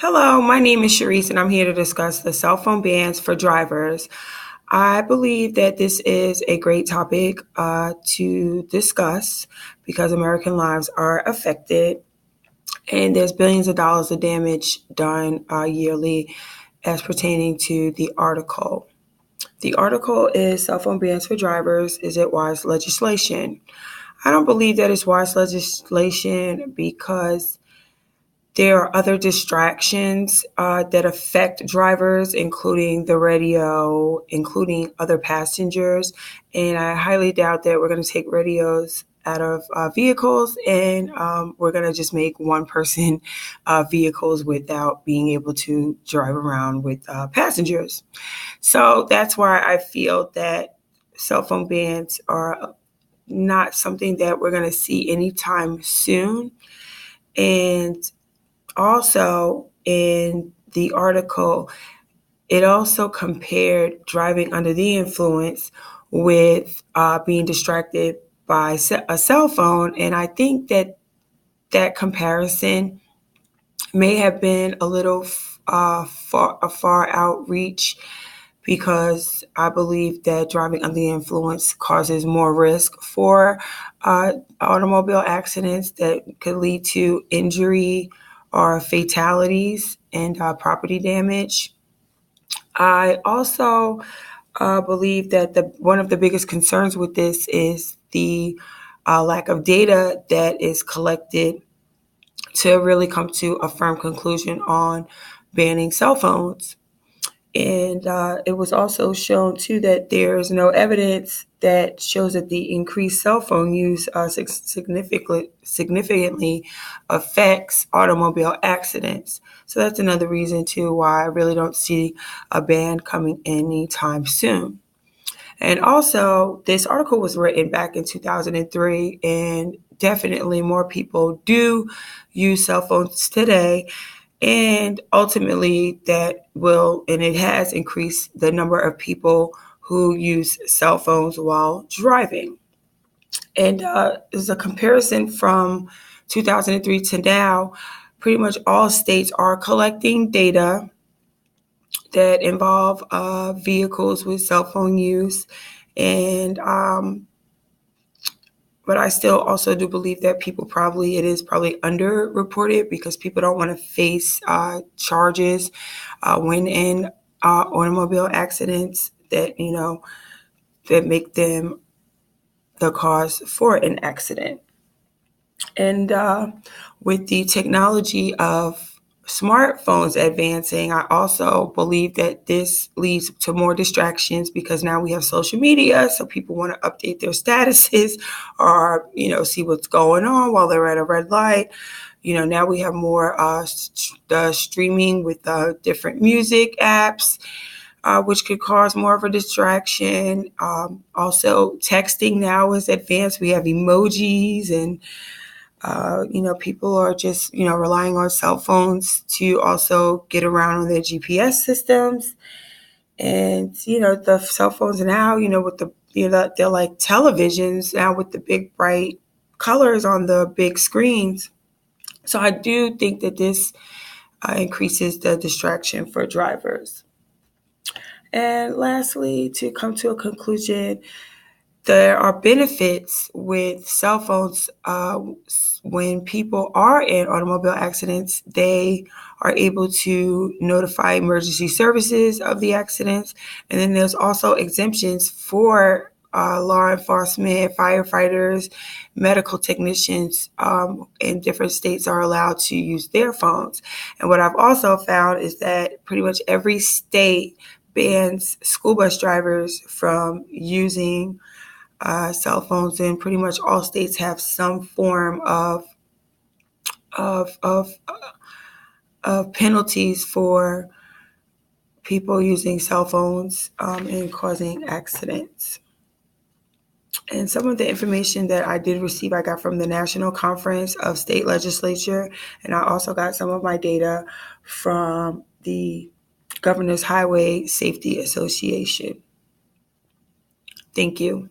Hello, my name is Sharice, and I'm here to discuss the cell phone bans for drivers. I believe that this is a great topic to discuss because American lives are affected, and there's billions of dollars of damage done yearly as pertaining to the article. The article is Cell Phone Bans for Drivers. Is it wise legislation? I don't believe that it's wise legislation because there are other distractions that affect drivers, including the radio, including other passengers. And I highly doubt that we're going to take radios out of vehicles and we're going to just make one person vehicles without being able to drive around with passengers. So that's why I feel that cell phone bans are not something that we're going to see anytime soon. And also, in the article, it also compared driving under the influence with being distracted by a cell phone. And I think that that comparison may have been a little far outreach because I believe that driving under the influence causes more risk for automobile accidents that could lead to injury or fatalities and property damage. I also believe that one of the biggest concerns with this is the lack of data that is collected to really come to a firm conclusion on banning cell phones. And it was also shown too that there is no evidence that shows that the increased cell phone use significantly affects automobile accidents. So that's another reason too why I really don't see a ban coming anytime soon. And also, this article was written back in 2003, and definitely more people do use cell phones today. And ultimately, that will, and it has increased the number of people who use cell phones while driving. And as a comparison from 2003 to now, pretty much all states are collecting data that involve vehicles with cell phone use. And but I still also do believe that it is probably underreported because people don't want to face charges when in automobile accidents that make them the cause for an accident. And with the technology of smartphones advancing, I also believe that this leads to more distractions because now we have social media, so people want to update their statuses or see what's going on while they're at a red light. Now we have more streaming with different music apps. Which could cause more of a distraction. Also, texting now is advanced. We have emojis and people are just, relying on cell phones to also get around on their GPS systems. And, the cell phones now, with they're like televisions now with the big bright colors on the big screens. So I do think that this increases the distraction for drivers. And lastly, to come to a conclusion, there are benefits with cell phones. When people are in automobile accidents, they are able to notify emergency services of the accidents. And then there's also exemptions for law enforcement, firefighters, medical technicians in different states are allowed to use their phones. And what I've also found is that pretty much every state bans school bus drivers from using cell phones, and pretty much all states have some form of of, of penalties for people using cell phones and causing accidents. And some of the information that I did receive, I got from the National Conference of State Legislature, and I also got some of my data from the Governor's Highway Safety Association. Thank you.